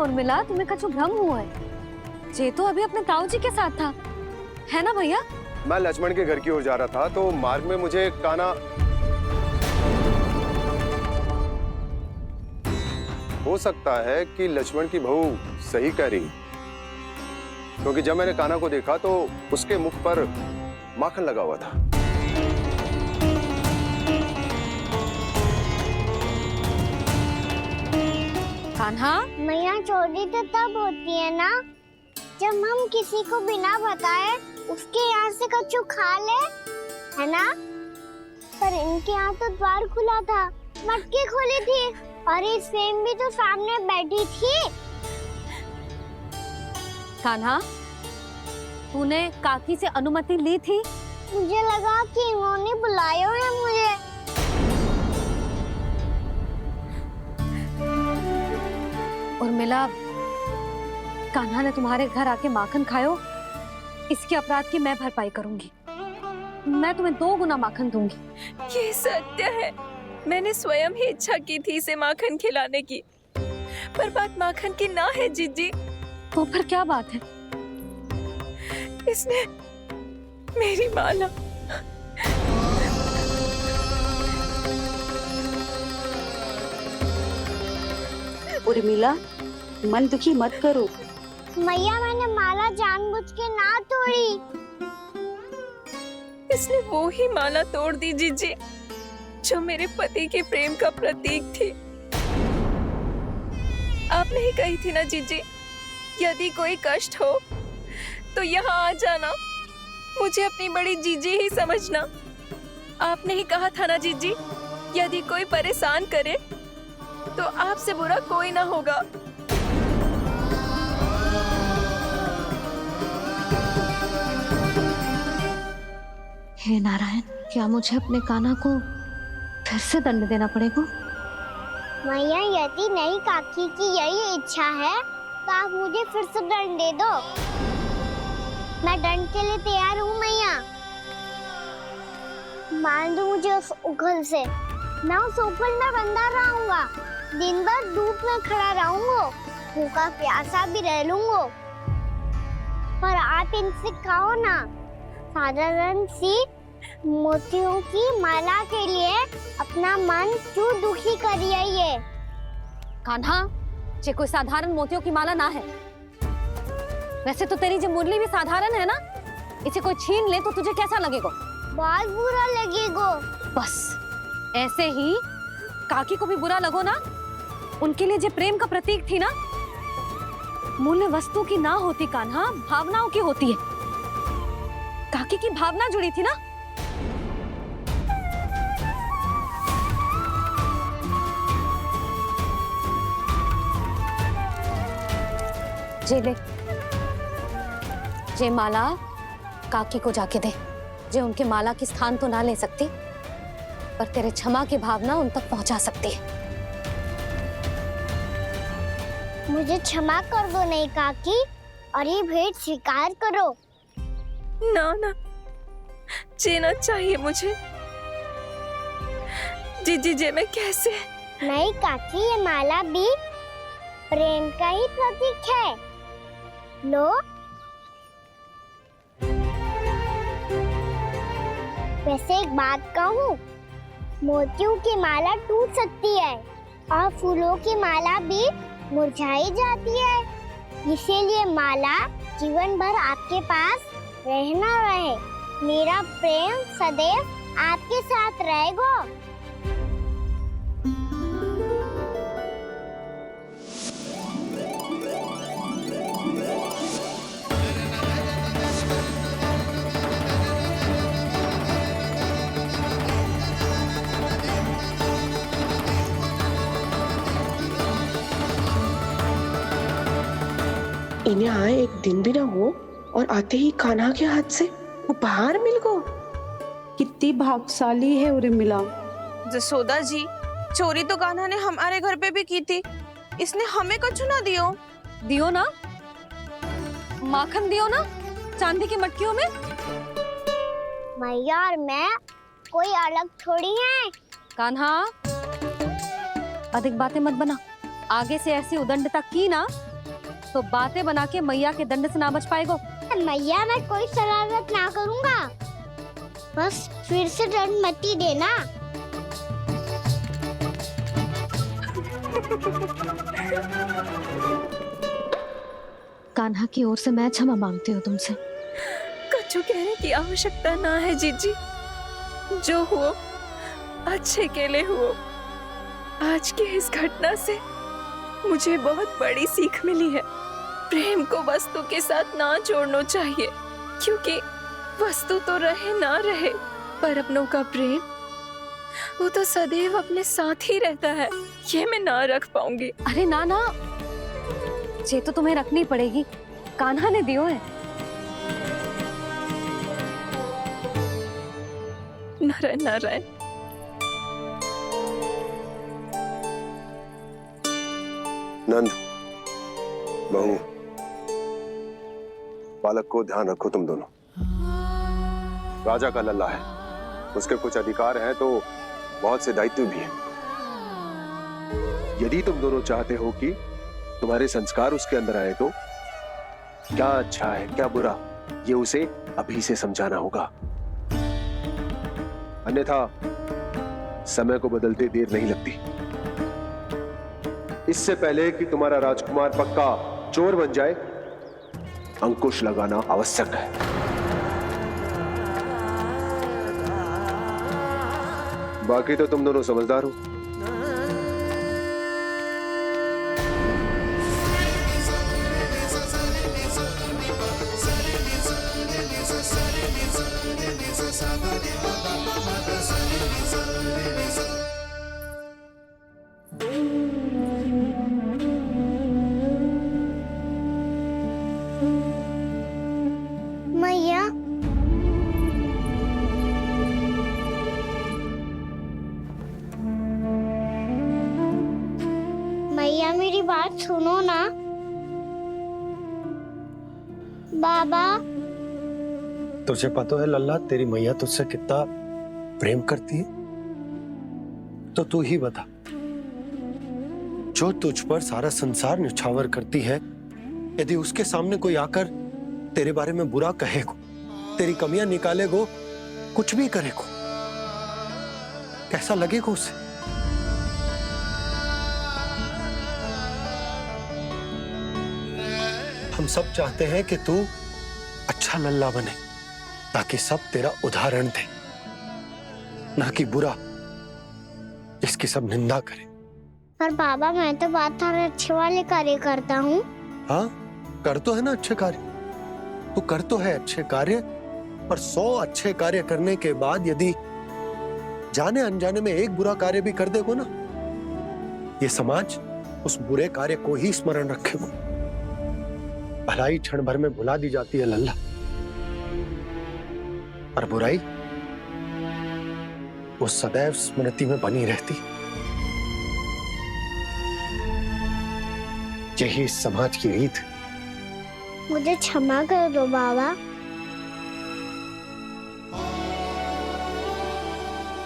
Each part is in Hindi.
और मिला तुम्हें कछु भ्रम हुआ है। जे तो अभी अपने ताऊ जी के साथ था, है ना भैया? मैं लक्ष्मण के घर की ओर जा रहा था तो मार्ग में मुझे कान्हा। हो सकता है कि लक्ष्मण की बहू सही कह रही, क्योंकि जब मैंने कान्हा को देखा तो उसके मुख पर माखन लगा हुआ था। कान्हा, मैया चोरी तो तब होती है ना जब हम किसी को बिना बताए उसके यहाँ से कछु खा ले, है ना? पर इनके यहाँ तो द्वार खुला था, मटकी खुली थी और इस फेम भी तो सामने बैठी थी। कान्हा, तूने काकी से अनुमति ली थी? मुझे लगा कि इन्होंने बुलाया है मुझे। और मिला, कान्हा ने तुम्हारे घर आके माखन खायो, इसके अपराध की मैं भरपाई करूंगी। मैं तुम्हें 2 गुना माखन दूंगी। ये सत्य है, मैंने स्वयं ही इच्छा की थी इसे माखन खिलाने की, पर बात माखन की ना है जीजी। तो फिर क्या बात है? इसने मेरी माला। उर्मिला, मन दुखी मत करो। मैया मैंने माला जानबूझ के ना तोड़ी। इसने वो ही माला तोड़ दी जीजी जो मेरे पति के प्रेम का प्रतीक थी। आपने ही कही थी ना जीजी, यदि कोई कष्ट हो तो यहाँ आ जाना, मुझे अपनी बड़ी जीजी ही समझना। आपने ही कहा था ना जीजी, यदि कोई परेशान करे तो आपसे बुरा कोई ना होगा। हे नारायण, क्या मुझे अपने कान्हा को फिर से दंड देना पड़ेगा? मैया यदि नहीं काकी की यही इच्छा है तो आप मुझे फिर से दंड दे दो। मैं दंड के लिए तैयार हूँ मैया। मान दो मुझे उस उखल से, मैं उस उखल में बंधा रहूंगा, दिन भर धूप में खड़ा रहूंगा, भूखा प्यासा भी रह लूंगा। पर आप इनसे कहो ना, साधारण सी मोतियों की माला के लिए अपना मन क्यों दुखी करिए ये? कान्हा, ये कोई साधारण मोतियों की माला ना है। वैसे तो तेरी जो मुरली भी साधारण है ना, इसे कोई छीन ले तो तुझे कैसा लगेगा? बहुत बुरा लगेगा। बस ऐसे ही काकी को भी बुरा लगो ना। उनके लिए जो प्रेम का प्रतीक थी ना, मूल्य वस्तु की ना होती कान्हा, भावनाओं की होती है। काकी की भावना जुड़ी थी ना। जे ले, जे माला काकी को जाके दे। जे उनके माला की स्थान तो ना ले सकती, पर तेरे क्षमा की भावना उन तक पहुंचा सकती है। मुझे क्षमा कर दो नहीं काकी, और ये भेंट स्वीकार करो। ना ना, जीना चाहिए मुझे। जीजी जे मैं कैसे? नहीं काकी, ये माला भी प्रेम का ही प्रतीक है। लो। वैसे एक बात कहूँ, मोतियों की माला टूट सकती है और फूलों की माला भी मुरझाई जाती है। इसीलिए माला जीवन भर आपके पास रहना रहे। मेरा प्रेम सदैव आपके साथ रहेगा। इन्हें आए एक दिन भी ना हो और आते ही कान्हा के हाथ से उपहार मिल गो। कितनी भाग्यशाली है उर्मिला। जसोदा जी, चोरी तो कान्हा ने हमारे घर पे भी की थी, इसने हमें कछु ना दियो। दियो ना, माखन दियो ना, चांदी की मटकियों में। मैया और मैं कोई अलग थोड़ी हैं। कान्हा, अधिक बातें मत बना। आगे से ऐसी उदंडता की ना तो बातें बना के मैया के दंड से ना बच पाएगो। मैया मैं कोई शरारत ना करूंगा, बस फिर से दंड मत ही देना। कान्हा की ओर से मैं क्षमा मांगती हूँ तुमसे। कछु कहने की आवश्यकता ना है जीजी, जो हुआ अच्छे के लिए हुआ। आज की इस घटना से मुझे बहुत बड़ी सीख मिली है। प्रेम को वस्तु के साथ ना जोड़ना चाहिए, क्योंकि वस्तु तो रहे ना रहे, पर अपनों का प्रेम वो तो सदैव अपने साथ ही रहता है। ये मैं ना रख पाऊंगी। अरे ना ना, ये तो तुम्हें रखनी पड़ेगी, कान्हा ने दियो है। नारायण नारायण। नंद, बहू, बालक को ध्यान रखो तुम दोनों। राजा का लल्ला है, उसके कुछ अधिकार हैं तो बहुत से दायित्व भी हैं। यदि तुम दोनों चाहते हो कि तुम्हारे संस्कार उसके अंदर आए तो क्या अच्छा है क्या बुरा, ये उसे अभी से समझाना होगा। अन्यथा समय को बदलते देर नहीं लगती। इससे पहले कि तुम्हारा राजकुमार पक्का चोर बन जाए, अंकुश लगाना आवश्यक है। बाकी तो तुम दोनों समझदार हो। मैया मैया मेरी बात सुनो ना। बाबा तुझे पता है लल्ला, तेरी मैया तुझसे कितना प्रेम करती है? तो तू ही बता, जो तुझ पर सारा संसार निछावर करती है, यदि उसके सामने कोई आकर तेरे बारे में बुरा कहेगो, तेरी कमियां निकालेगो, कुछ भी करेगो, कैसा लगेगा उसे? हम सब चाहते हैं कि तू अच्छा लल्ला बने, ताकि सब तेरा उदाहरण दे, ना कि बुरा जिसकी सब निंदा करे। पर बाबा मैं तो बात हर अच्छे वाले कार्य करता हूँ। हाँ, कर तो है ना अच्छे कार्य, तू कर तो है अच्छे कार्य, पर 100 अच्छे कार्य करने के बाद यदि जाने अनजाने में एक बुरा कार्य भी कर देगो ना, ये समाज उस बुरे कार्य को ही स्मरण रखेगो। भलाई क्षण भर में भुला दी जाती है लल्ला, और बुराई वो सदैव स्मृति में बनी रहती। यही इस समाज की रीत है। मुझे क्षमा कर दो बाबा।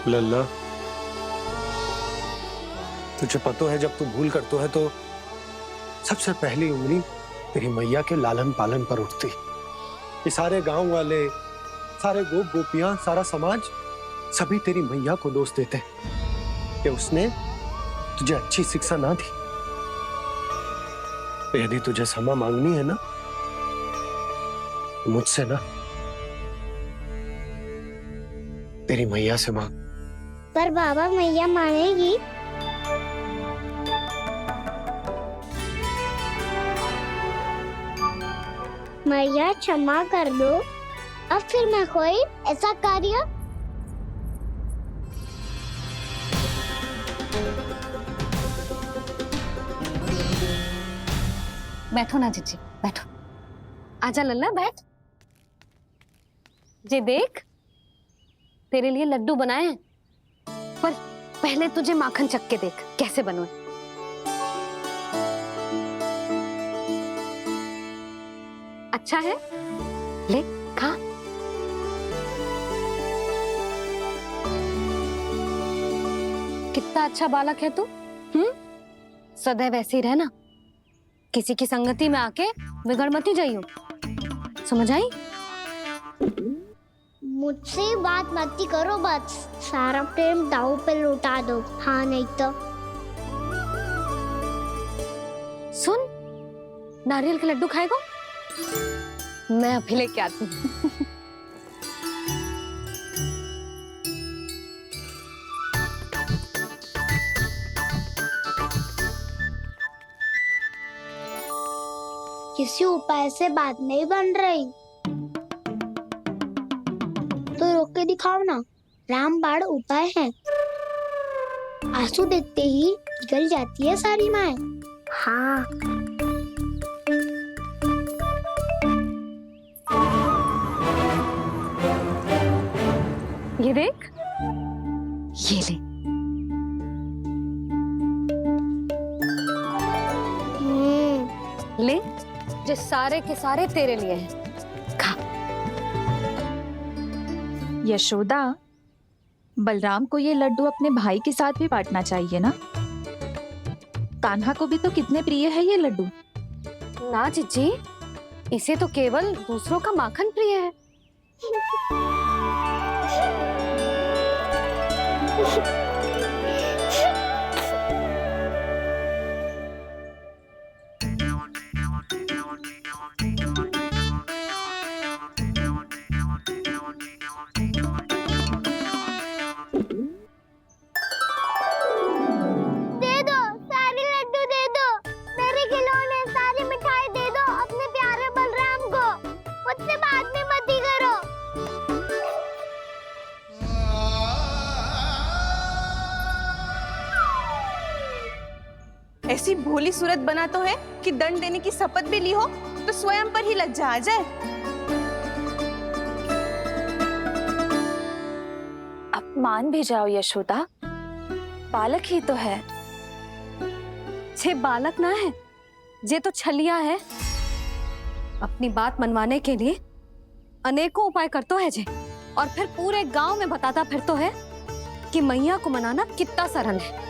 लल्ला, तुझे पता है जब तू भूल करतो है तो सबसे पहली उंगली तेरी मैया के लालन पालन पर उठती। ये सारे गांव वाले, सारे गोप गोपियां, सारा समाज सभी तेरी मैया को दोष देते कि उसने तुझे अच्छी शिक्षा ना दी। तो यदि तुझे क्षमा मांगनी है ना, मुझसे ना, तेरी मैया से मांग। पर बाबा मैया मानेगी? मैया क्षमा कर दो, अब फिर मैं कोई ऐसा कार्य बैठो ना जीजी, बैठो। आजा लल्ला, बैठ। जे देख, तेरे लिए लड्डू बनाए हैं, पर पहले तुझे माखन चख के देख कैसे बनो। अच्छा है, ले खा। कितना अच्छा बालक है तू। सदैव ऐसे ही रहना, किसी की संगति में आके बिगड़ मत ही जाइयो, समझ आई? मुझसे बात मत ही करो, बस सारा प्रेम दाव पे लौटा दो। हाँ नहीं तो सुन, नारियल के लड्डू खाएगा? मैं अभी लेके आती हूँ। किसी उपाय से बात नहीं बन रही तो रोक के दिखाओ ना। रामबाण उपाय है। आंसू देखते ही पिघल जाती है सारी माए। हाँ ये देख, ये ले। ले, जो सारे के सारे तेरे लिए हैं, खा। यशोदा, बलराम को ये लड्डू अपने भाई के साथ भी बांटना चाहिए ना। कान्हा को भी तो कितने प्रिय है ये लड्डू। ना जीजी, इसे तो केवल दूसरों का माखन प्रिय है। दे दो, सारे लड्डू दे दो, मेरे खिलौने, सारी मिठाई दे दो अपने प्यारे बलराम को। मुझसे बात में मत ही करो। ऐसी भोली सूरत बना तो है कि दंड देने की शपथ भी ली हो तो स्वयं पर ही लज्जा आ जाए। अब मान भी जाओ यशोदा, बालक ही तो है। छे बालक ना है, जे तो छलिया है। अपनी बात मनवाने के लिए अनेकों उपाय करतो है जे, और फिर पूरे गांव में बताता फिरतो है कि मैया को मनाना कितना सरल है।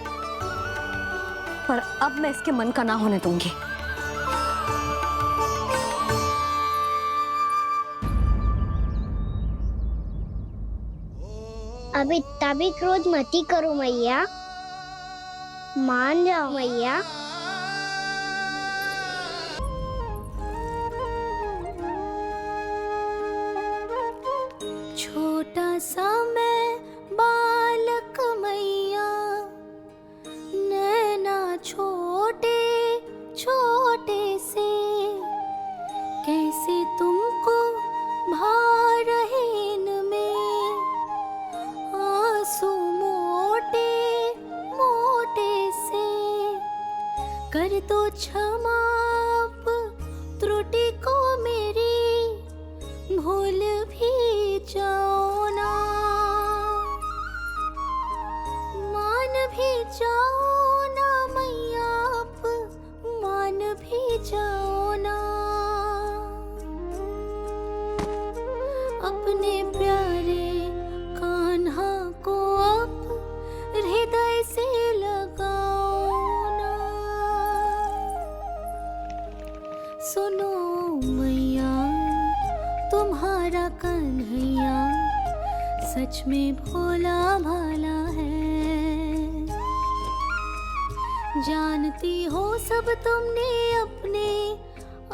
पर अब मैं इसके मन का ना होने दूंगी। अब इतना भी क्रोध मत ही करो मैया, मान जाओ मैया। छोटा सा मैं बालक मैया, नैना छोटे छोटे से, कैसे तुमको भा रहे इनमें आंसू मोटे मोटे से। कर दो क्षमा त्रुटि को मेरी, भूल भी जाओ ना, मान भी जाओ ना मैया, आप मान भी जाओ ना। अपने प्यारे कान्हा को अब हृदय से लगाओ ना। सुनो मैया, तुम्हारा कन्हैया सच में भोला भाला है। जानती हो सब तुमने अपने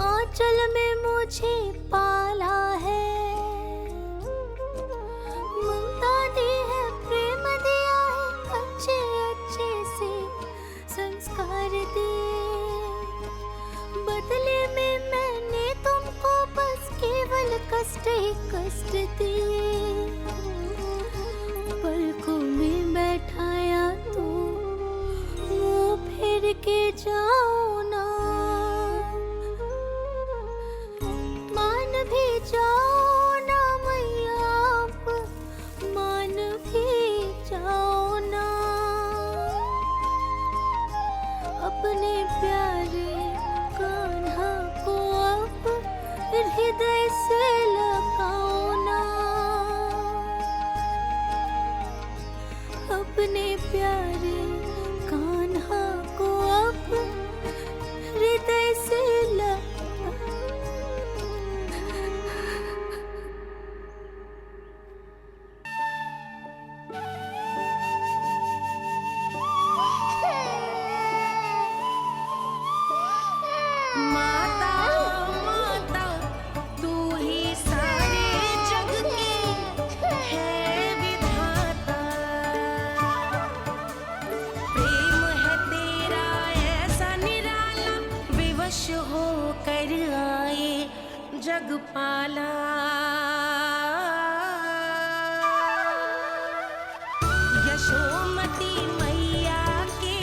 आंचल में मुझे पाला है। ममता दी है, प्रेम दिया है, अच्छे अच्छे से संस्कार दिए। बदले में मैंने तुमको बस केवल कष्ट ही कष्ट दिए। पलकों में बैठाया तो मुंह फेर के जाओ ना, मान भी जाओ ना मैया, आप मान भी जाओ ना। अपने प्यारे कान्हा को अब हृदय से लगाओ ना। होकर आए जगपाला। यशोमती मैया के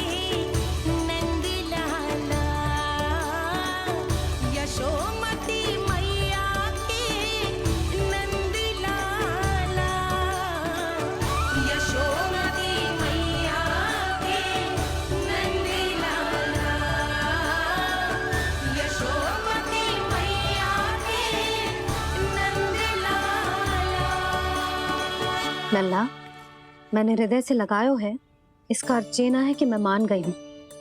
नंद लाला, यशोमती मैया के नंद लाला, यशोमती मैया के नंद लाला, यशोमती मैया के नंद लाला। लल्ला, मैंने हृदय से लगायो है, इसका अर्थ ये ना है कि मैं मान गई हूँ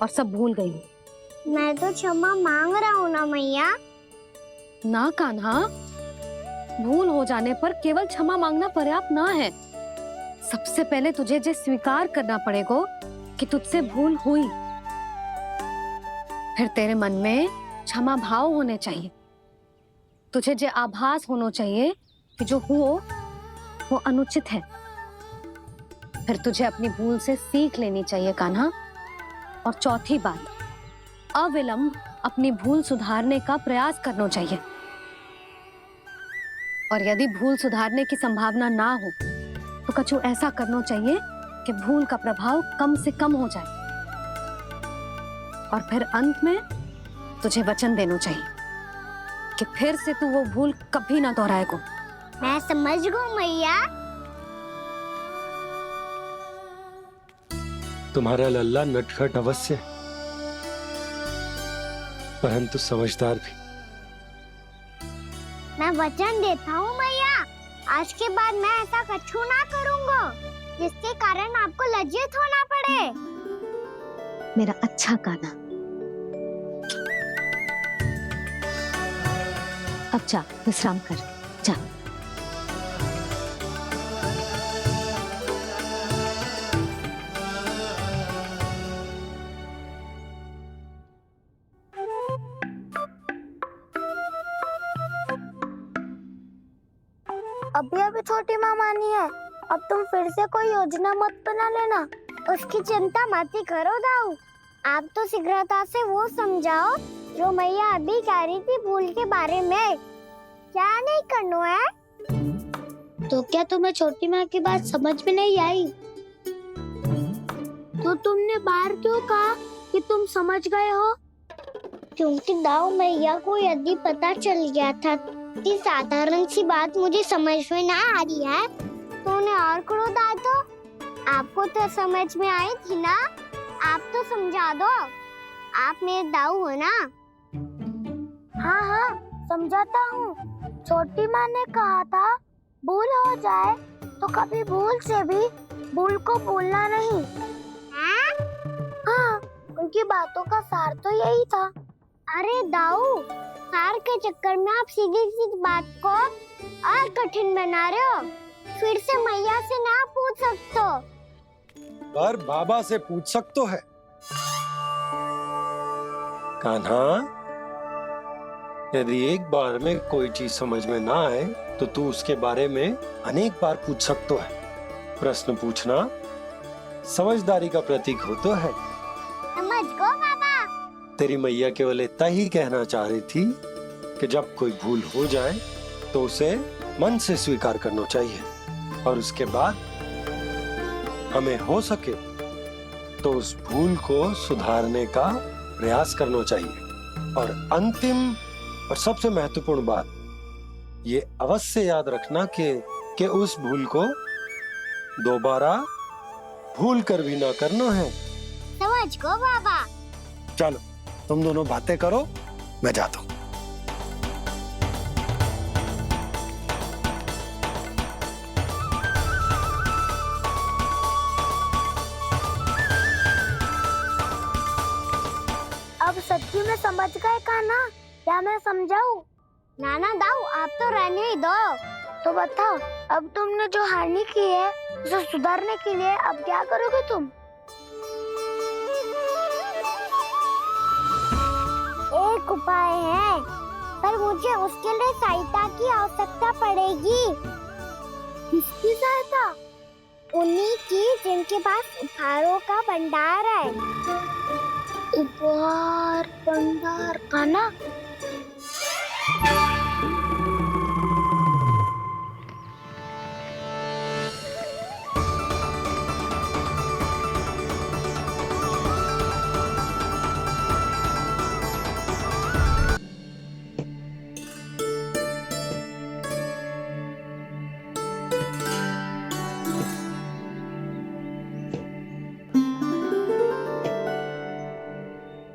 और सब भूल गई हूँ। मैं तो क्षमा मांग रहा हूँ ना मैया। ना कान्हा, भूल हो जाने पर केवल क्षमा मांगना पर्याप्त ना है। सबसे पहले तुझे ये स्वीकार करना पड़ेगा कि तुझसे भूल हुई। फिर तेरे मन में क्षमा भाव होने चाहिए। तुझे ये आभास होना चाहिए कि जो हुआ वो अनुचित है। फिर तुझे अपनी भूल से सीख लेनी चाहिए कान्हा। और चौथी बात, अविलंब अपनी भूल सुधारने का प्रयास करना चाहिए। और यदि भूल सुधारने की संभावना ना हो तो कछु ऐसा करना चाहिए कि भूल का प्रभाव कम से कम हो जाए। और फिर अंत में तुझे वचन देना चाहिए कि फिर से तू वो भूल कभी ना दोहराएगा। मैं समझ गई मैया। तुम्हारा लल्ला नटखट अवश्य, परंतु समझदार भी। मैं वचन देता हूँ मैया, आज के बाद मैं ऐसा कछु ना करूँगा जिसके कारण आपको लज्जित होना पड़े। मेरा अच्छा कान्हा, अब जा विश्राम कर, जा। अभी अभी छोटी माँ मानी है, अब तुम फिर से कोई योजना मत बना लेना। उसकी चिंता मत ही करो दाऊ, आप तो शीघ्रता से वो समझाओ जो मैया अभी कह रही थी भूल के बारे में। क्या नहीं करना है? तो क्या तुम्हें छोटी माँ की बात समझ में नहीं आई? तो तुमने बाहर क्यों कहा कि तुम समझ गए हो? क्योंकि दाऊ मैया को यदि पता चल गया था इतनी साधारण सी बात मुझे समझ में ना आ रही है तो उन्हें और क्रोध आए तो? आपको तो समझ में आई थी ना, आप तो समझा दो। आप मेरे दाऊ हो ना। हाँ हाँ समझाता हूँ। छोटी माँ ने कहा था भूल हो जाए तो कभी भूल से भी भूल को भूलना नहीं। हाँ, उनकी बातों का सार तो यही था। अरे दाऊ, सार के चक्कर में आप सीधी सीधी बात को और कठिन बना रहे हो। फिर से मैया से ना पूछ सकते हो, पर बाबा से पूछ सकते है। कान्हा, यदि एक बार में कोई चीज समझ में ना आए तो तू उसके बारे में अनेक बार पूछ सकते है। प्रश्न पूछना समझदारी का प्रतीक होता है। समझ गो बाबा। तेरी मैया केवल इतना ही कहना चाह रही थी कि जब कोई भूल हो जाए तो उसे मन से स्वीकार करना चाहिए और उसके बाद हमें हो सके तो उस भूल को सुधारने का प्रयास करना चाहिए। और अंतिम और सबसे महत्वपूर्ण बात ये अवश्य याद रखना कि उस भूल को दोबारा भूल कर भी ना करना है। समझ गो बाबा। चलो तुम दोनों बातें करो, मैं जाता हूँ। अब सच्ची में समझ गए कान्हा, क्या मैं समझाऊं? नाना दाऊ, आप तो रहने ही दो। तो बताओ, अब तुमने जो हानि की है उसे सुधारने के लिए अब क्या करोगे तुम? एक उपाय है, पर मुझे उसके लिए सहायता की आवश्यकता पड़ेगी। किसकी सहायता? उन्हीं की जिनके पास उपहारों का भंडार है। उपहार भंडार कान्हा,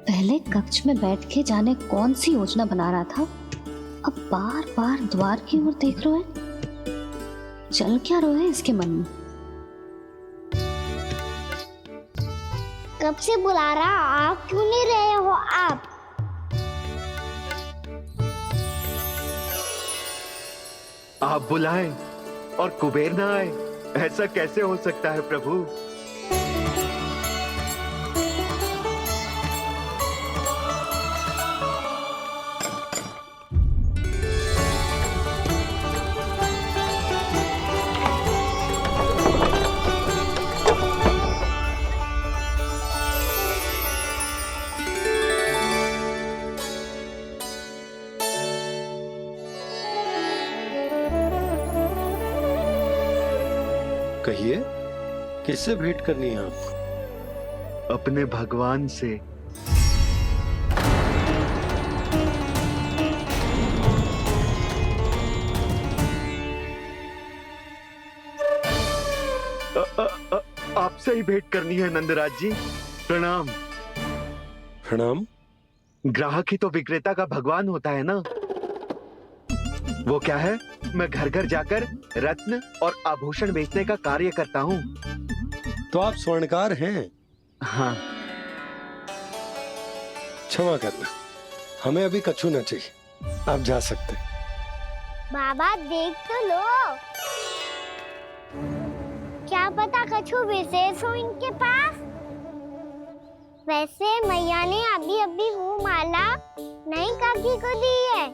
पहले कक्ष में बैठ के जाने कौन सी योजना बना रहा था, अब बार बार द्वार की ओर देख रहे हैं। चल क्या रहे हैं इसके मन में? कब से बुला रहा, आप क्यों नहीं रहे हो आप? आप बुलाएं और कुबेर ना आए, ऐसा कैसे हो सकता है प्रभु? कहिए, किससे भेंट करनी है आपको? अपने भगवान से। आपसे ही भेंट करनी है नंदराज जी। प्रणाम। प्रणाम। ग्राहक ही तो विक्रेता का भगवान होता है ना। वो क्या है, मैं घर घर जाकर रत्न और आभूषण बेचने का कार्य करता हूँ। तो आप स्वर्णकार हैं? हाँ। क्षमा करना, हमें अभी कछु न चाहिए, आप जा सकते हैं। बाबा देख तो लो, क्या पता कछु विशेष हो इनके पास। वैसे मैया ने अभी अभी वो माला नई काकी को दी है।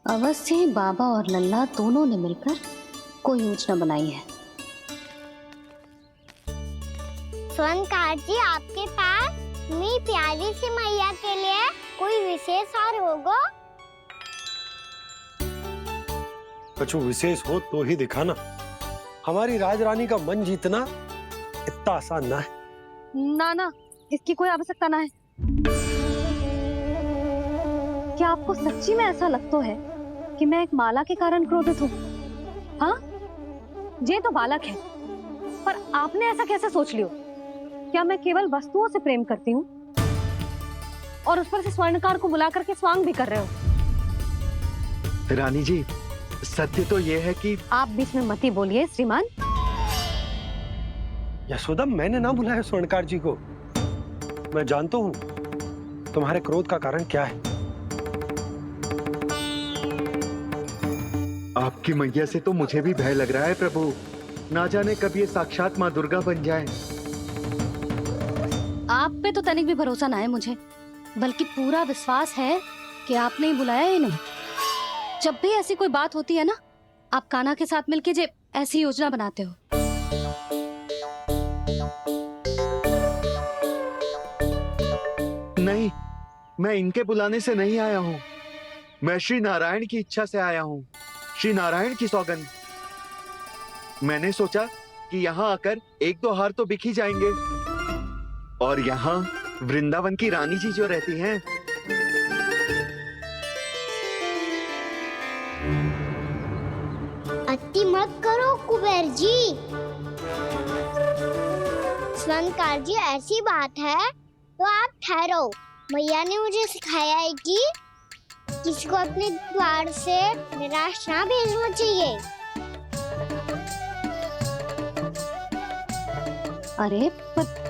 अवश्य ही बाबा और लल्ला दोनों ने मिलकर कोई योजना बनाई है। स्वर्णकार जी, आपके पास मेरी प्यारी सी मैया के लिए कोई विशेष और होगा? कछु विशेष हो तो ही दिखाना। हमारी राजरानी का मन जीतना इतना आसान ना है। ना, इसकी कोई आवश्यकता ना है। क्या आपको सच्ची में ऐसा लगता है कि मैं एक माला के कारण क्रोधित हूँ? हाँ, ये तो बालक है, पर आपने ऐसा कैसे सोच लियो? क्या मैं केवल वस्तुओं से प्रेम करती हूँ और उस पर से स्वर्णकार को बुला करके स्वांग भी कर रहे हो? रानी जी, सत्य तो ये है कि आप बीच में मत ही बोलिए श्रीमान। यशोदा, मैंने ना बुलाया स्वर्णकार जी को। मैं जानता हूँ तुम्हारे क्रोध का कारण क्या है। आपकी मैया से तो मुझे भी भय लग रहा है प्रभु। ना जाने कब ये साक्षात माँ दुर्गा बन जाए। आप पे तो तनिक भी भरोसा ना है मुझे, बल्कि पूरा विश्वास है कि आपने ही बुलाया इन्हें। जब भी ऐसी कोई बात होती है ना, आप कान्हा के साथ मिलके जे ऐसी योजना बनाते हो। नहीं, मैं इनके बुलाने से नहीं आया हूँ। मैं श्री नारायण की इच्छा से आया हूँ, श्री नारायण की सौगंध। मैंने सोचा कि यहाँ आकर एक दो हार तो बिक ही जाएंगे। और यहाँ वृंदावन की रानी जी जो रहती हैं, अति मत करो कुबेर जी। स्वर्णकार जी, ऐसी बात है तो आप ठहरो। मैया ने मुझे सिखाया है कि किसी को अपने द्वार से निराश ना भेजना चाहिए। अरे पर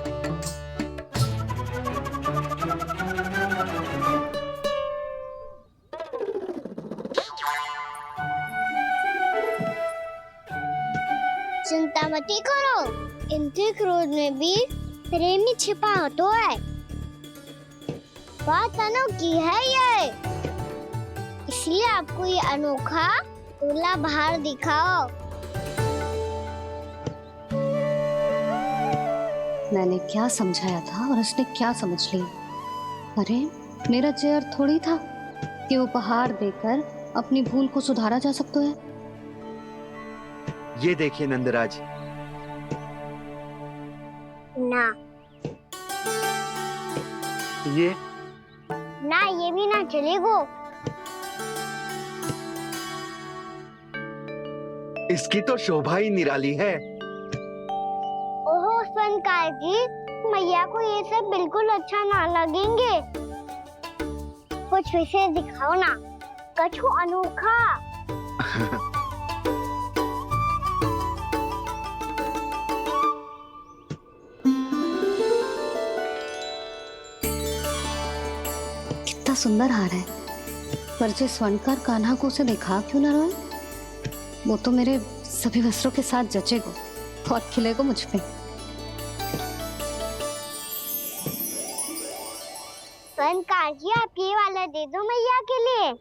चिंता मत करो, इनके क्रोध में भी प्रेम ही छिपा तो है। बात अनोखी है ये, इसलिए आपको ये अनोखा दूल्हा बाहर दिखाओ। मैंने क्या समझाया था और उसने क्या समझ लिया? अरे मेरा चेयर थोड़ी था कि उपहार देकर अपनी भूल को सुधारा जा सकता है। ये देखिए नंदराज, ना ये ना, ये भी ना चलेगो। इसकी तो शोभा ही निराली है। ओहो स्वनकार जी, मैया को ये सब बिल्कुल अच्छा ना लगेंगे। कुछ विशेष दिखाओ ना, कछु अनोखा। कितना सुंदर हार है, पर जो स्वर्णकार कान्हा को उसे दिखा क्यों ना रोए? वो तो मेरे सभी वस्त्रों के साथ जचेगा और खिलेगा मुझ पे। स्वनकार जी, आप ये वाला दे दो मैया के लिए।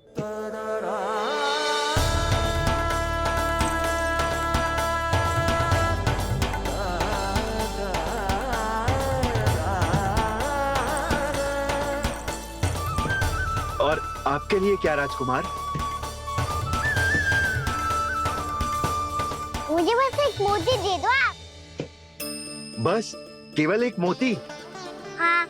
और आपके लिए क्या राजकुमार? मुझे बस एक मोती दे दो आप। बस केवल एक मोती? हाँ।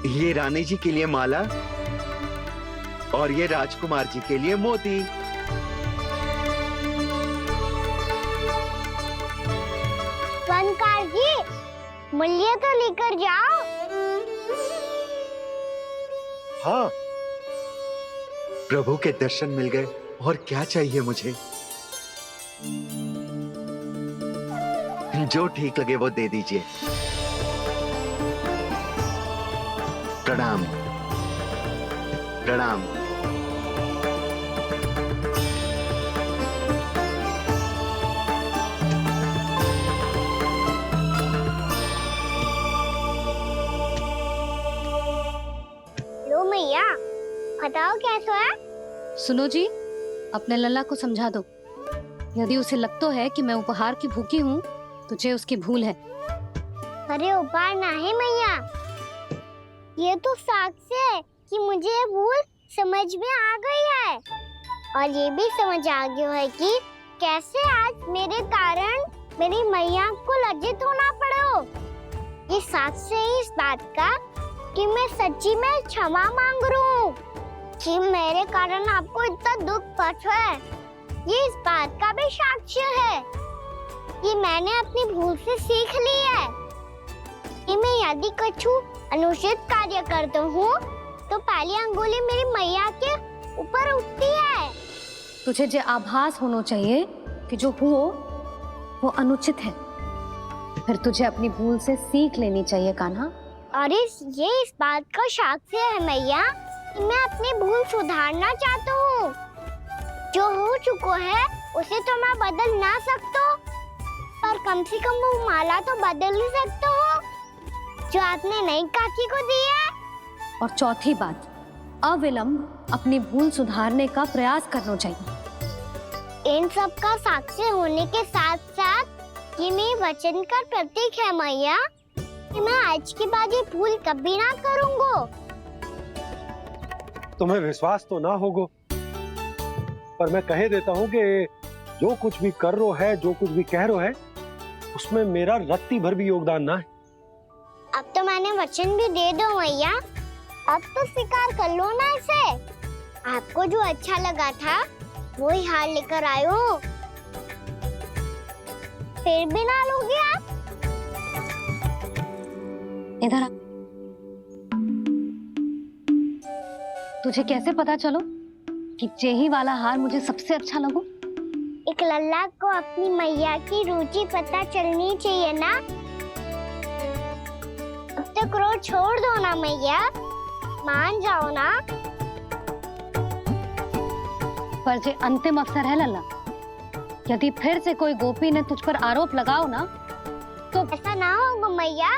ये रानी जी के लिए माला और ये राजकुमार जी के लिए मोती। स्वनकार जी, मूल्य तो लेकर जाओ। हाँ, प्रभु के दर्शन मिल गए, और क्या चाहिए मुझे? जो ठीक लगे वो दे दीजिए। प्रणाम प्रणाम। लो मैया, बताओ कैसा है? सुनो जी, अपने लल्ला को समझा दो। यदि उसे लगता है कि मैं उपहार की भूखी हूँ, तुझे उसकी भूल है। अरे उपहार ना है मैया, ये तो साक्ष्य है कि मुझे ये भूल समझ में आ गई है, और ये भी समझ आ गया है कि कैसे आज मेरे कारण मेरी मैया को लज्जित होना पड़ो। ये साक्ष्य है इस बात का कि मैं सच्ची में क्षमा मांग रहा हूँ कि मेरे कारण आपको इतना दुख पहुंचा है। ये इस बात का भी साक्ष्य है कि मैंने अपनी भूल से सीख ली है कि मैं यदि कछु अनुचित कार्य करता हूँ तो पहली अंगुली मेरी मैया के ऊपर उठती है। तुझे जो आभास होना चाहिए कि जो हुआ वो अनुचित है, फिर तुझे अपनी भूल से सीख लेनी चाहिए कान्हा। और ये इस बात का साक्ष्य है मैया कि मैं अपनी भूल सुधारना चाहता हूँ। जो हो चुका है उसे तो मैं बदल ना सकता, पर कम से कम वो माला तो बदल ही सकता हूँ जो आपने नई काकी को दी है। और चौथी बात, अविलंब अपनी भूल सुधारने का प्रयास करना चाहिए। इन सब का साक्षी होने के साथ साथ ये मेरे वचन का प्रतीक है मैया कि मैं आज के बाद ये भूल कभी ना करूँगा। तुम्हें विश्वास तो ना होगा, पर मैं कह देता हूँ कि जो कुछ भी कर रो है, जो कुछ भी कह रो है, उसमें मेरा रत्ती भर भी योगदान ना है। अब तो मैंने वचन भी दे दो मैया, अब तो स्वीकार कर लो ना इसे। आपको जो अच्छा लगा था वही हार लेकर आयो, फिर भी ना लोगे आप? इधर आ। तुझे कैसे पता चलो कि जेही वाला हार मुझे सबसे अच्छा लगो? एक लल्ला को अपनी मैया की रुचि पता चलनी चाहिए ना। अब तो क्रोध छोड़ दो ना मैया, मान जाओ ना। पर जे अंतिम अवसर है लल्ला, यदि फिर से कोई गोपी ने तुझ पर आरोप लगाओ ना तो ऐसा ना होगा मैया,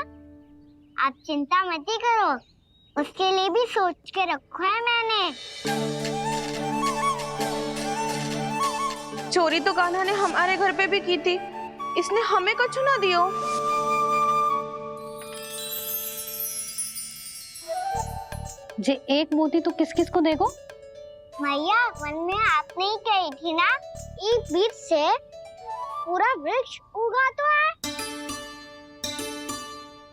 आप चिंता मत ही करो, उसके लिए भी सोच के रखा है मैंने। चोरी तो कान्हा ने हमारे घर पे भी की थी, इसने हमें कछु ना दियो। जे एक मोती तो किस किस को देगो? मैया वन में आपने ही कही थी ना, एक बीज से पूरा वृक्ष उगा तो है।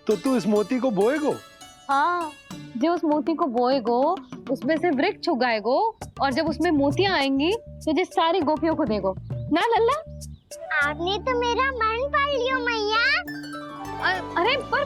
तो तू इस मोती को बोएगो? हाँ, जो उस मोती को बोएगो उसमें से वृक्ष उगाएगो और जब उसमें मोतियां आएंगी तो जिस सारी गोपियों को देगो ना लल्ला। आपने तो मेरा मन पढ़ लियो मैया। अरे पर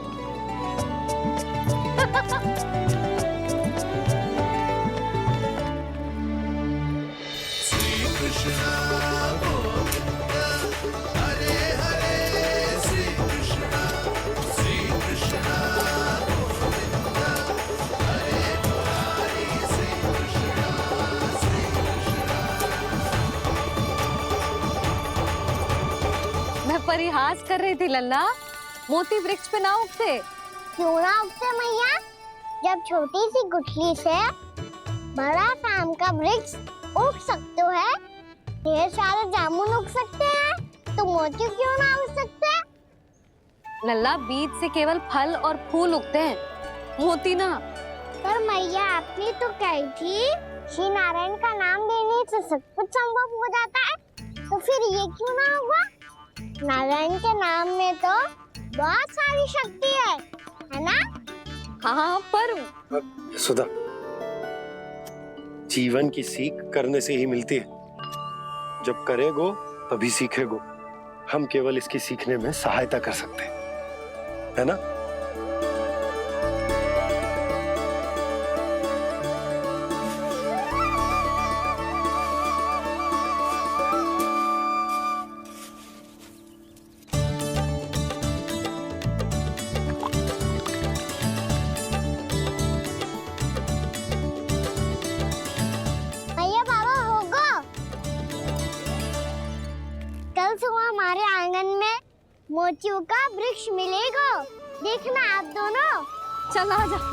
मैं परिहास कर रही थी लल्ला, मोती वृक्ष पे ना उगते। क्यों ना उगते मैया? जब छोटी सी गुठली से बड़ा आम का वृक्ष उग सकते है, ढेर सारे जामुन उग सकते हैं, तो मोती क्यों ना उग सकते? लल्ला, बीज से केवल फल और फूल उगते हैं, मोती ना। पर मैया आपने तो कही थी श्री नारायण का नाम लेने से सब कुछ संभव हो जाता है, तो फिर ये क्यों ना हुआ? नारायण के नाम में तो बहुत सारी शक्ति है ना? हाँ, पर सुधा, जीवन की सीख करने से ही मिलती है। जब करेगो तभी सीखेगो। हम केवल इसकी सीखने में सहायता कर सकते हैं, है ना? भैया बाबा होगो, कल सुबह हमारे आंगन में मोतियों का वृक्ष मिलेगा। देखना आप दोनों। चल आ जा।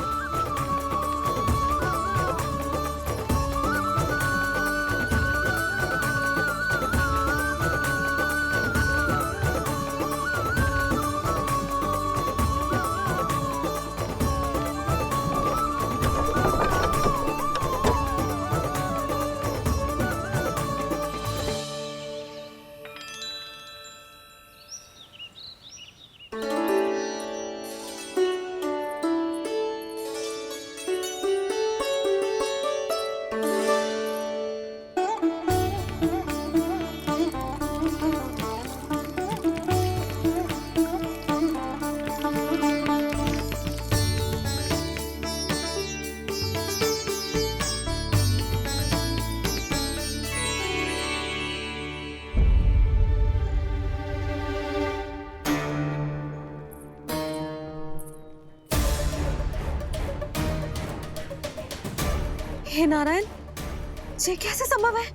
हे नारायण, ये कैसे संभव है?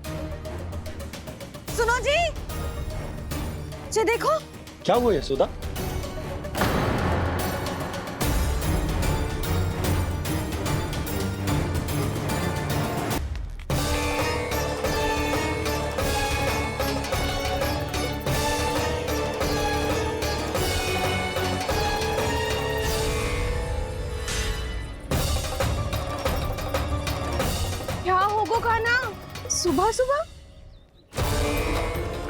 सुनो जी, ये देखो। क्या हुआ यशोदा? क्या होगो कान्हा? सुबह सुबह?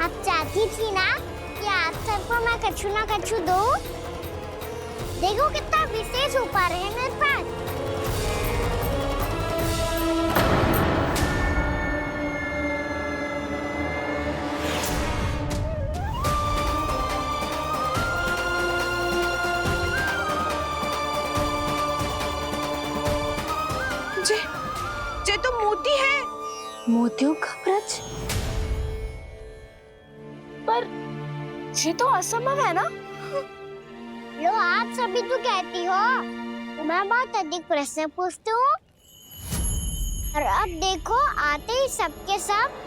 आप चाहती थी ना कि आप सबको मैं कछु ना कछु दूं। देखो कितना विशेष उपहार है मेरे पास। ये तो मोती है। मोतियों का ब्रज? पर ये तो असंभव है ना? लो आप सभी तो कहती हो, तो मैं बहुत अधिक प्रश्न पूछती हूँ, और अब देखो आते ही सबके सब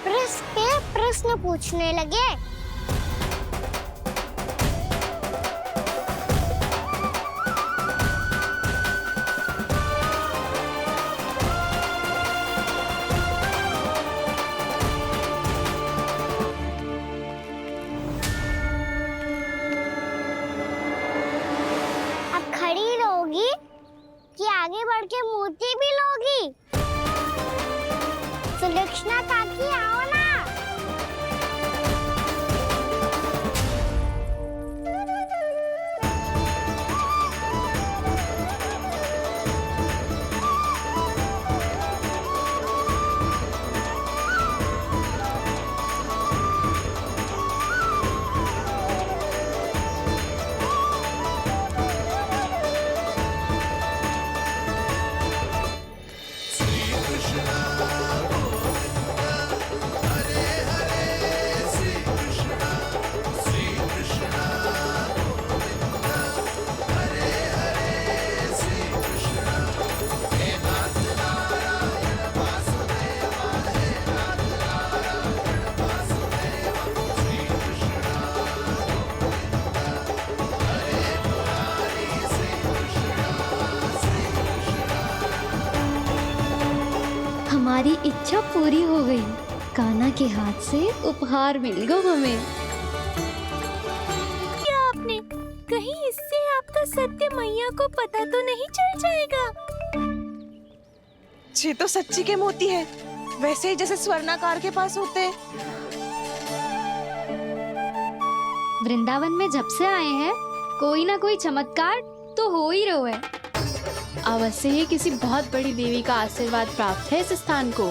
प्रश्न पे प्रश्न पूछने लगे। बढ़ के मोती भी लोगी? सुलक्षणा काकी आओ ना। हमारी इच्छा पूरी हो गई। कान्हा के हाथ से उपहार मिल गया हमें। क्या आपने कहीं इससे आपका सत्य मैया को पता तो नहीं चल जाएगा? ये तो सच्ची के मोती है, वैसे ही जैसे स्वर्णाकार के पास होते हैं। वृंदावन में जब से आए हैं कोई ना कोई चमत्कार तो हो ही रहा है। अवश्य ही किसी बहुत बड़ी देवी का आशीर्वाद प्राप्त है इस स्थान को।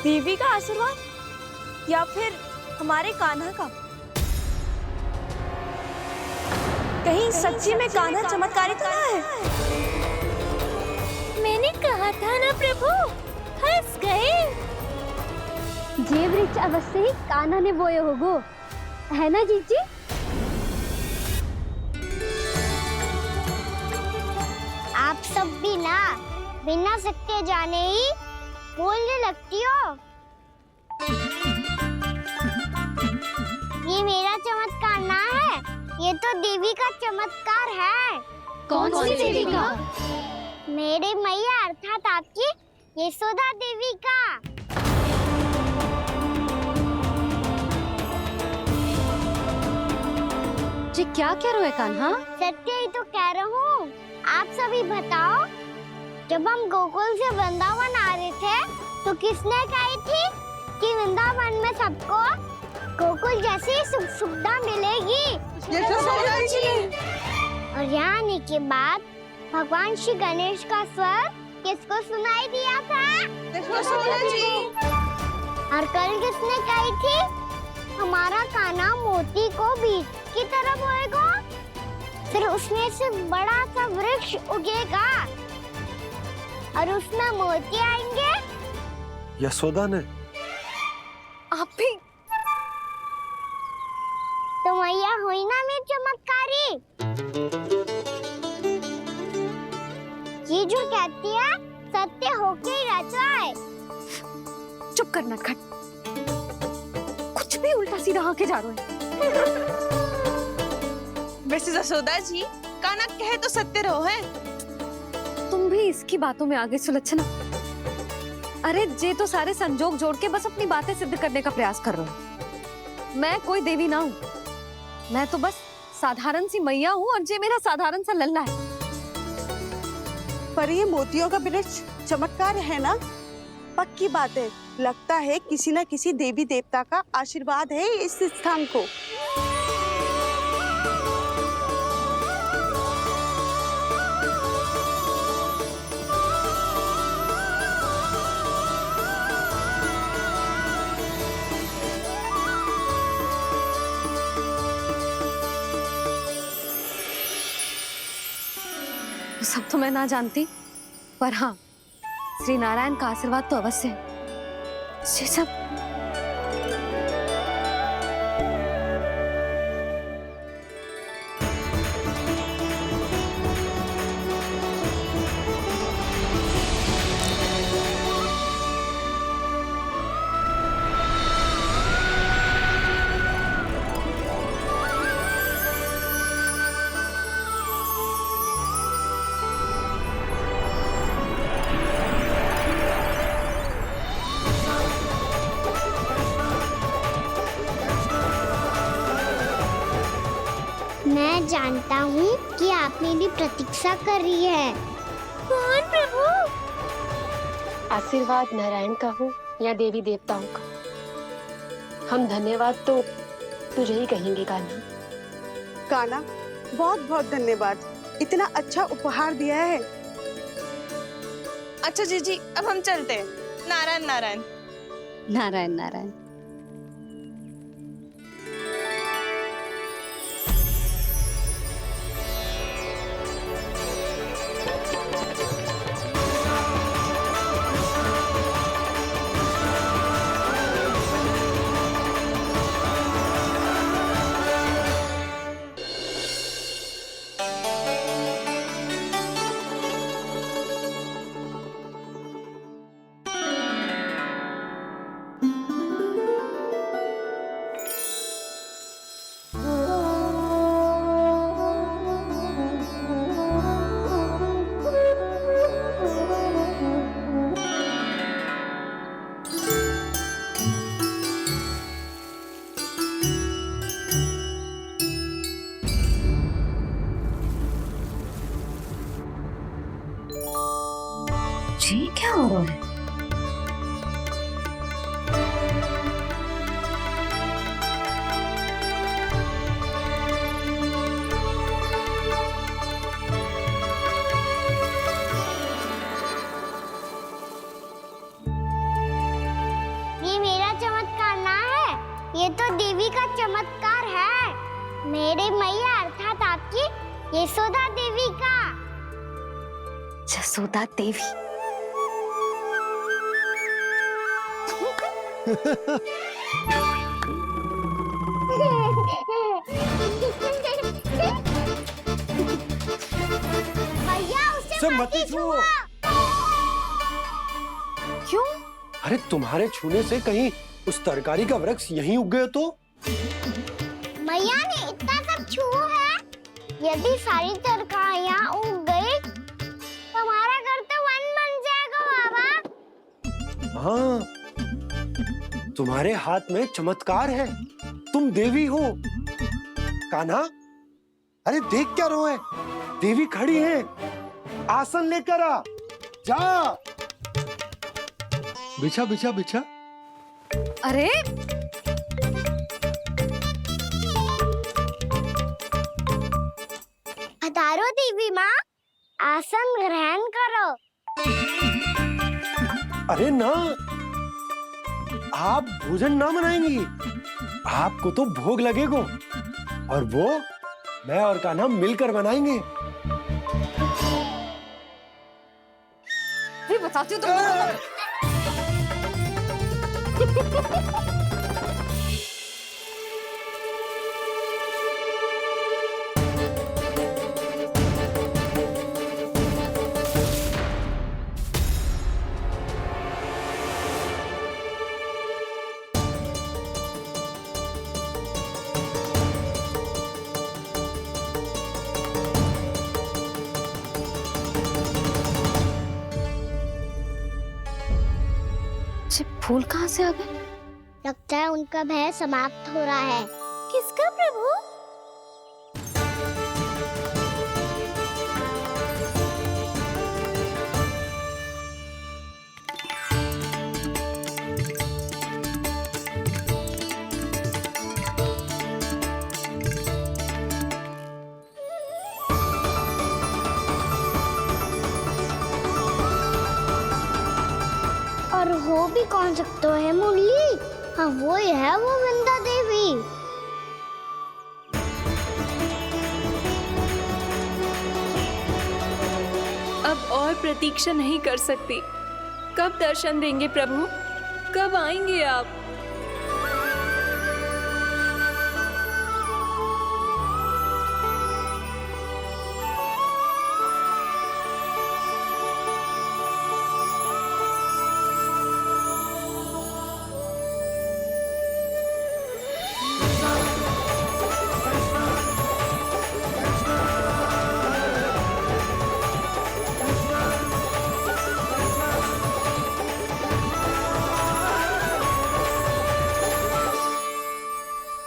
देवी का आशीर्वाद या फिर हमारे कान्हा का? कहीं सच्ची में कान्हा चमत्कारी तो ना है? मैंने कहा था ना प्रभु, हंस गए। ये वृक्ष अवश्य ही कान्हा ने बोए होगो, है ना जीजी? आप सब भी ना बिना सत्य जाने ही बोलने लगती हो। ये मेरा चमत्कार ना है, ये तो देवी का चमत्कार है। कौन सी देवी का? मेरे मैया अर्थात आपकी यशोदा देवी का। जी क्या कह रहे हो कान्हा? सत्य ही तो कह रहा हूँ। आप सभी बताओ, जब हम गोकुल से वृंदावन आ रहे थे तो किसने कही थी कि वृंदावन में सबको गोकुल जैसी सुख सुविधा मिलेगी? यशोदा जी। और यहाँ आने के बाद भगवान श्री गणेश का स्वर किसको सुनाई दिया था? यशोदा जी। और कल किसने कही थी हमारा कान्हा मोती को बीज की तरह बोएगा, फिर उसमें से बड़ा सा वृक्ष उगेगा और उसमें मोती आएंगे? यशोदा ने? आप भी तो मैया हुई ना मेरी चमत्कारी। ये जो कहती है सत्य होके ही रहता है। चुप करना खट, कुछ भी उल्टा सीधा आके जा रहे हो। वैसे यशोदा जी, कान्हा कहे तो सत्य रहो है। तुम भी इसकी बातों में आगे सुलझना। अरे जे तो सारे संजोग जोड़ के बस अपनी बातें सिद्ध करने का प्रयास कर रहे हो। मैं कोई देवी ना हूँ, मैं तो बस साधारण सी मैया हूँ और जे मेरा साधारण सा लल्ला है। पर ये मोतियों का वृक्ष चमत्कार है ना? पक्की बात है, लगता है किसी न किसी देवी देवता का आशीर्वाद है इस स्थान को। सब तो मैं ना जानती, पर हाँ श्री नारायण का आशीर्वाद तो अवश्य है। ये सब जानता हूँ कि आप मेरी प्रतीक्षा कर रही है। कौन प्रभु? आशीर्वाद नारायण का हो या देवी देवताओं का, हम धन्यवाद तो तुझे ही कहेंगे कान्हा। कान्हा, बहुत बहुत धन्यवाद, इतना अच्छा उपहार दिया है। अच्छा जीजी, अब हम चलते हैं। नारायण नारायण। नारायण नारायण। जी क्या हो रहा है? ये मेरा चमत्कार ना है, ये तो देवी का चमत्कार है। मेरे मैया अर्थात आपकी यशोदा देवी का। जसोदा देवी। भैया उसे मत छुओ। क्यों? अरे तुम्हारे छूने से कहीं उस तरकारी का वृक्ष यहीं उग गए तो? मैया ने इतना सब छुआ है, यदि सारी तरकारियां उग गई तो हमारा घर तो वन बन जाएगा बाबा। हाँ, तुम्हारे हाथ में चमत्कार है, तुम देवी हो। कान्हा, अरे देख क्या रो है, देवी खड़ी है, आसन लेकर आ, जा। बिछा बिछा बिछा। अरे पधारो देवी माँ, आसन ग्रहण करो। अरे ना, आप भोजन ना मनाएंगी, आपको तो भोग लगेगा और वो मैं और कान्हा मिलकर बनाएंगे। भी बताती हूँ तुमको। फूल कहाँ से आ गए? लगता है उनका भय समाप्त हो रहा है। किसका प्रभु? और हो भी कौन सकता है मुरली? हाँ वो ही है, वो वृंदा देवी। अब और प्रतीक्षा नहीं कर सकती। कब दर्शन देंगे प्रभु? कब आएंगे आप?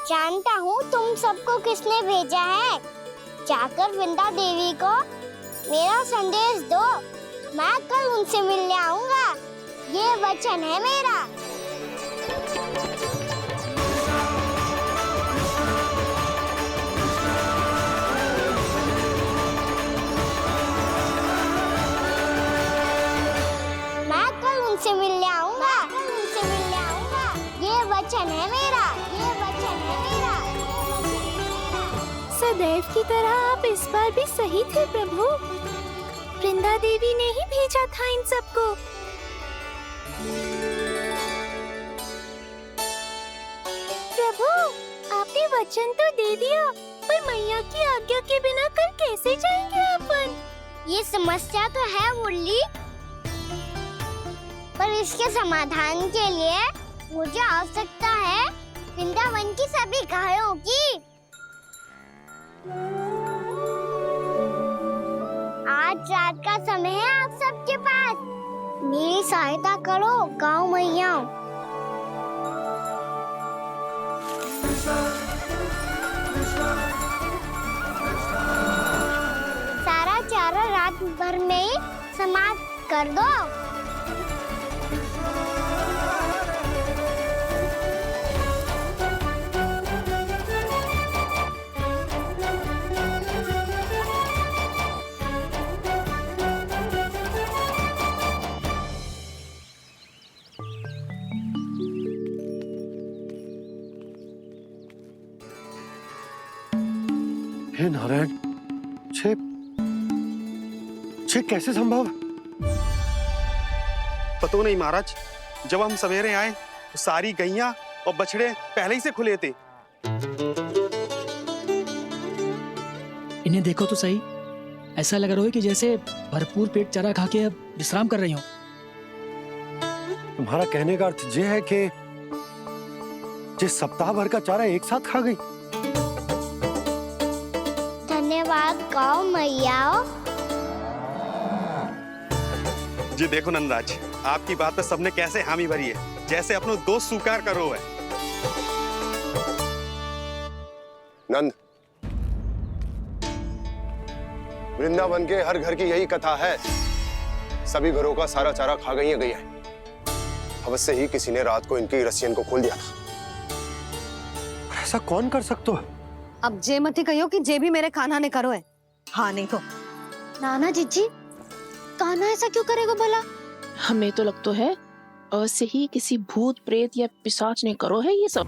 जानता हूँ तुम सबको किसने भेजा है। जाकर वृंदा देवी को मेरा संदेश दो। मैं कल उनसे मिलने आऊंगा, ये वचन है मेरा। मैं कल उनसे मिलने आऊंगा, ये वचन है मेरा, ये वचन है मेरा। सदैव की तरह आप इस बार भी सही थे प्रभु। वृंदा देवी ने ही भेजा था इन सबको। प्रभु, आपने वचन तो दे दिया, पर मैया की आज्ञा के बिना कल कैसे जाएंगे अपन? ये समस्या तो है मुरली, पर इसके समाधान के लिए मुझे आवश्यकता है वृंदावन की सभी गायों की। आज रात का समय है आप सबके पास, मेरी सहायता करो गाँव मैया। सारा चारा रात भर में ही समाप्त कर दो। हे नारायण, छे कैसे संभव? पतो नहीं महाराज, जब हम सवेरे आए तो सारी गैया और बछड़े पहले ही से खुले थे। इन्हें देखो तो सही, ऐसा लग रहा है कि जैसे भरपूर पेट चारा खा के अब विश्राम कर रही हो। तुम्हारा कहने का अर्थ ये है कि जिस सप्ताह भर का चारा एक साथ खा गई। धन्यवाद गाँव मैया। जी देखो नंदराज, आपकी बात पे सबने कैसे हामी भरी है, जैसे अपनो दोस्त स्वीकार करो है। नंद, वृंदावन के हर घर की यही कथा है, सभी घरों का सारा चारा खा गई है गैया। अवश्य ही किसी ने रात को इनकी रस्सियन को खोल दिया था। ऐसा कौन कर सकता है? अब जे मती कहियो कि जे भी मेरे कान्हा ने करो है। हाँ नहीं तो नाना जीजी, कान्हा ऐसा क्यों करेगा भला? हमें तो लगता है ऐसे ही किसी भूत प्रेत या पिशाच ने करो है ये सब।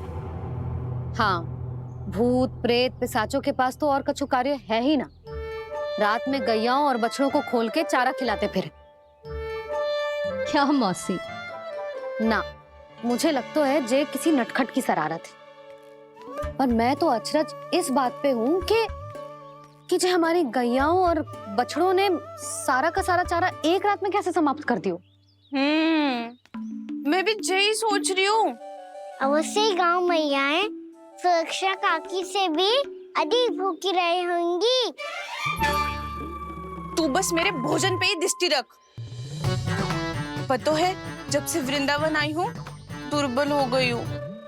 हाँ, भूत प्रेत पिशाचों के पास तो और कछु कार्य है ही ना। रात में गैयाओं और बछड़ों को खोल के चारा खिलाते फिर। क्या मौसी? ना, मुझे लगता है जे किसी नटखट की शरारत है। पर मैं तो अचरज इस बात पे हूँ कि जो हमारी गैयाओं और बछड़ों ने सारा का सारा चारा एक रात में कैसे समाप्त कर दियो। मैं भी यही सोच रही हूँ। अवश्य ही गाँव मैयाएं सुरक्षा काकी से भी अधिक भूखी रही होंगी। तू बस मेरे भोजन पे ही दृष्टि रख। पता है, जब से वृंदावन आई हूँ दुर्बल हो गई हूँ।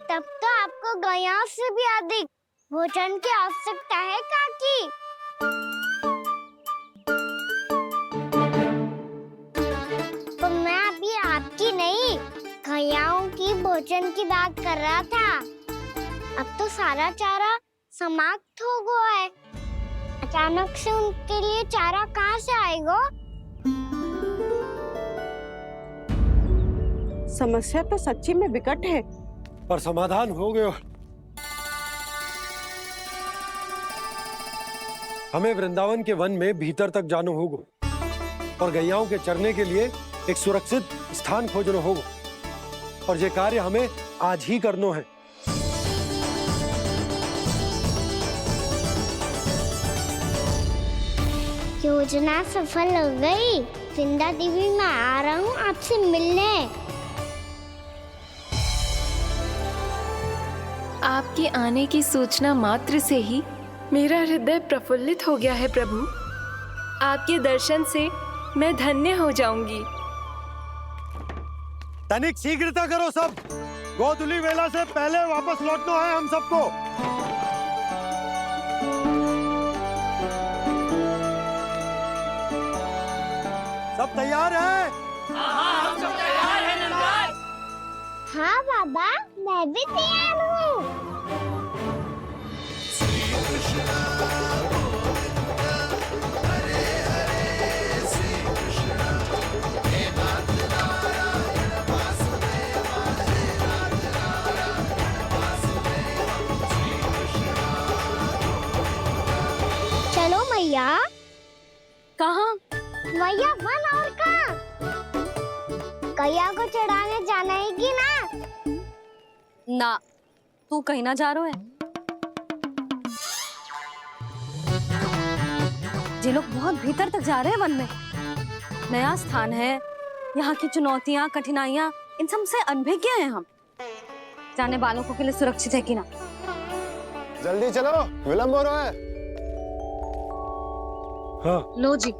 तब तो आपको गैयाओं से भी अधिक भोजन की आवश्यकता है काकी। तो मैं अभी आपकी नहीं, गैयाओं की भोजन की बात कर रहा था। अब तो सारा चारा समाप्त हो गया है, अचानक से उनके लिए चारा कहाँ से आएगा? समस्या तो सच्ची में विकट है, पर समाधान हो गयो। हमें वृंदावन के वन में भीतर तक जाना होगा और गैयाओं के चरने के लिए एक सुरक्षित स्थान खोजना होगा, और ये कार्य हमें आज ही करना है। योजना सफल हो गई। वृंदा देवी, मैं आ रहा हूँ आपसे मिलने। आपके आने की सूचना मात्र से ही मेरा हृदय प्रफुल्लित हो गया है प्रभु। आपके दर्शन से मैं धन्य हो जाऊंगी। तनिक शीघ्रता करो सब, गोधुली वेला से पहले वापस लौटना है हम सबको। सब तैयार है? हाँ बाबा, मैं भी तैयार हूँ। चलो मैया। कहाँ? मैया वन और कहाँ? कैया को चढ़ाने जाना है कि ना? ना, तू कहीं ना जा रहा है। ये लोग बहुत भीतर तक जा रहे हैं वन में। नया स्थान है, यहाँ की चुनौतियाँ, कठिनाइयाँ, इन सब से अनभिज्ञ हैं हम। जाने वालों के लिए सुरक्षित है कि ना? जल्दी चलो, विलंब हो रहा है। हाँ। लो जी।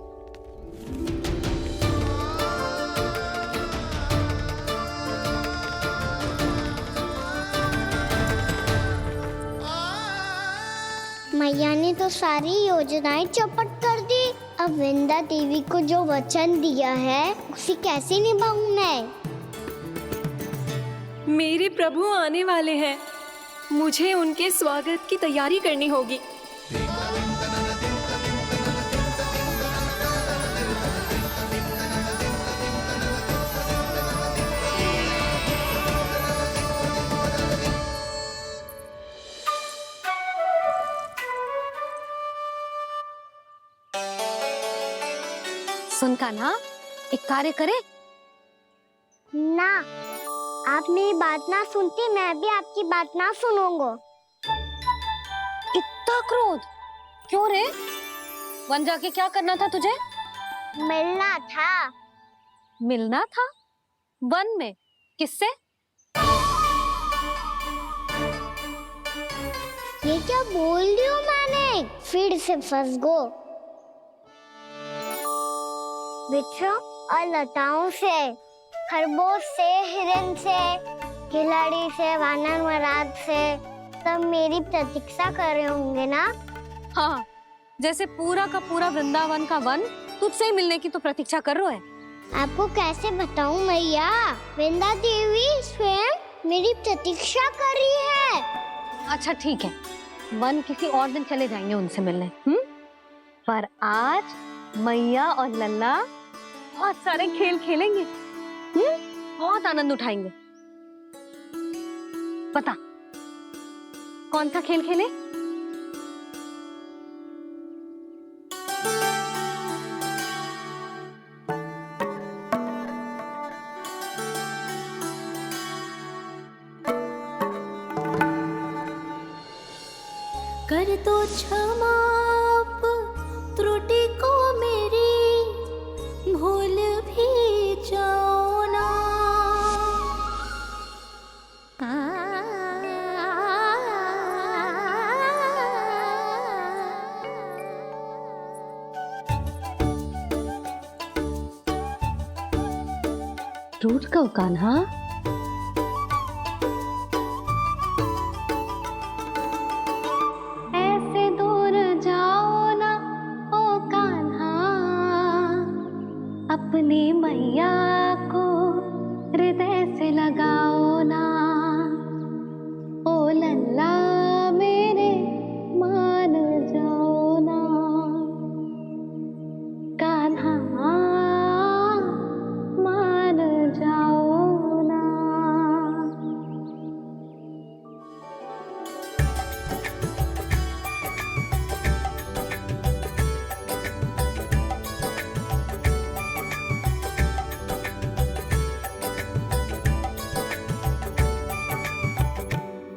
मैया ने तो सारी योजनाएं चौपट कर दी। अब विंदा देवी को जो वचन दिया है उसे कैसे निभाऊं मैं? मेरे प्रभु आने वाले हैं, मुझे उनके स्वागत की तैयारी करनी होगी। सुन कान्हा, एक कार्य करे? ना, आप मेरी बात ना सुनती, मैं भी आपकी बात ना सुनूंगा। इतना क्रोध क्यों रे? वन जाके क्या करना था तुझे? मिलना था। मिलना था? वन में? किससे? ये क्या बोल रही हूँ मैंने? फिर से फंस गो। वृक्षों और लताओं से, खरगोश से, हिरन से, खिलाड़ी से, वानर महाराज से, सब मेरी प्रतीक्षा कर रहे होंगे ना? हाँ, जैसे पूरा का पूरा वृंदावन का वन तुझसे ही मिलने की तो प्रतीक्षा कर रहा है। आपको कैसे बताऊं मैया? वृंदा देवी स्वयं मेरी प्रतीक्षा कर रही है। अच्छा ठीक है, वन किसी और दिन चले जाएंगे उनसे मिलने। पर आज मैया और लल्ला बहुत सारे खेल खेलेंगे। बहुत आनंद उठाएंगे। पता कौन सा खेल खेले? कर दो क्षमा त्रुटि को मेरी, भूल भी जाओ ना। टूट गओ कान्हा? ऐसे दूर जाओ ना ओ कान्हा, अपनी मैया को हृदय से लगाओ ना। ओ लल्ला मेरे मान जाओ ना, कान्हा मान जाओ ना।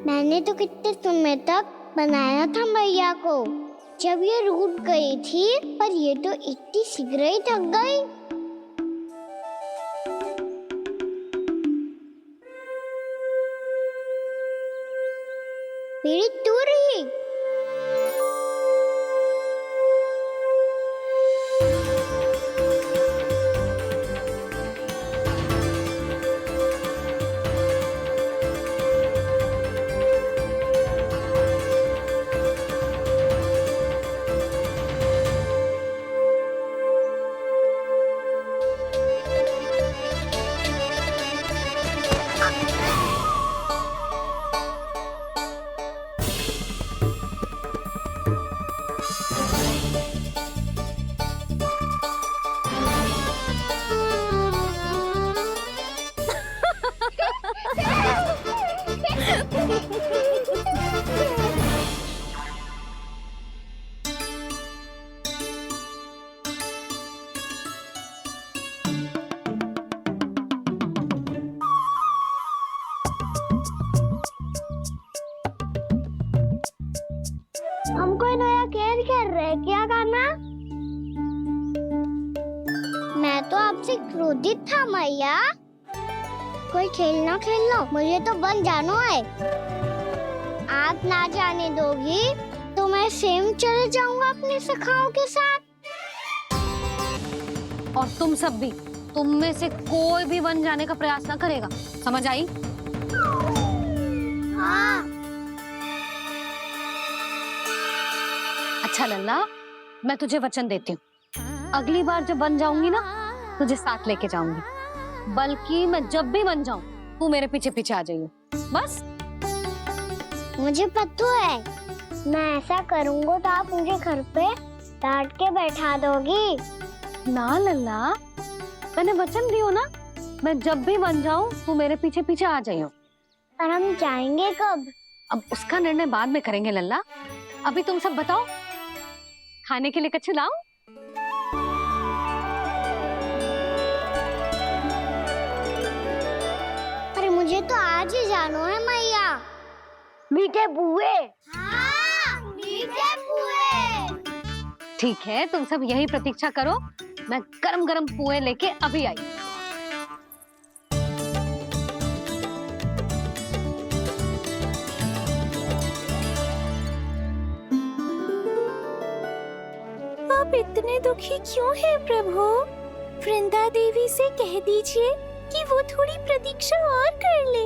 मैंने तो कितने समय तक बनाया था मैया को, जब ये रूठ गई थी, पर ये तो इतनी शीघ्र ही थक गई। मेरी दूर ही। ऐसे क्रोधित था मैया? कोई खेलना खेल लो, मुझे तो बन जाना है। आप ना जाने दोगी तो मैं सेम चले जाऊंगा अपने सखाओं के साथ। और तुम सब भी, तुम में से कोई भी वन जाने का प्रयास ना करेगा, समझ आई? हाँ। अच्छा लल्ला, मैं तुझे वचन देती हूँ, अगली बार जब बन जाऊंगी ना तुझे साथ लेके जाऊंगी। बल्कि मैं जब भी बन जाऊं तू मेरे पीछे पीछे आ जाइए, बस। मुझे पता है, मैं ऐसा करूंगा तो आप मुझे घर पे डांट के बैठा दोगी। ना लल्ला, मैंने वचन दियो ना, मैं जब भी बन जाऊं तू मेरे पीछे पीछे आ जाइयो। और हम जाएंगे कब? अब उसका निर्णय बाद में करेंगे लल्ला। अभी तुम सब बताओ, खाने के लिए कुछ लाऊं? अरे मुझे तो आज ही जाना है मैया। मीठे बुए। हाँ, मीठे बुए। ठीक है, तुम सब यही प्रतीक्षा करो, मैं गरम गरम पुए लेके अभी आई। आप इतने दुखी क्यों हैं प्रभु? वृंदा देवी से कह दीजिए कि वो थोड़ी प्रतीक्षा और कर ले।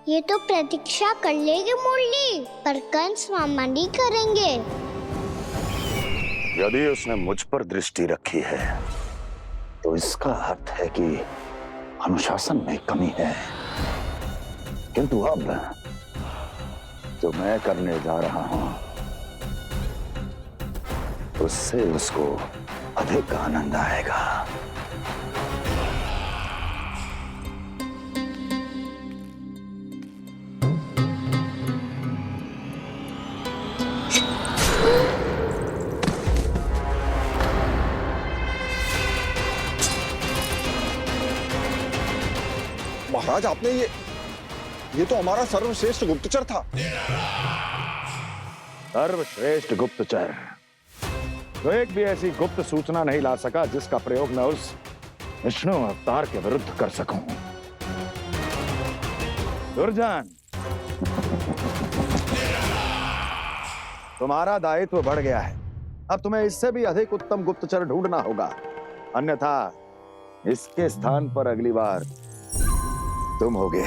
ये तो प्रतीक्षा कर लेगी मुरली, पर कंस मामा नहीं करेंगे। यदि उसने मुझ पर दृष्टि रखी है तो इसका अर्थ है कि अनुशासन में कमी है। किंतु अब जो मैं करने जा रहा हूं उससे उसको अधिक आनंद आएगा। महाराज, आपने ये तो हमारा सर्वश्रेष्ठ गुप्तचर था। सर्वश्रेष्ठ गुप्तचर तो एक भी ऐसी गुप्त सूचना नहीं ला सका जिसका प्रयोग मैं उस विष्णु अवतार के विरुद्ध कर सकूं। दुर्जन, तुम्हारा दायित्व बढ़ गया है। अब तुम्हें इससे भी अधिक उत्तम गुप्तचर ढूंढना होगा, अन्यथा इसके स्थान पर अगली बार तुम होगे।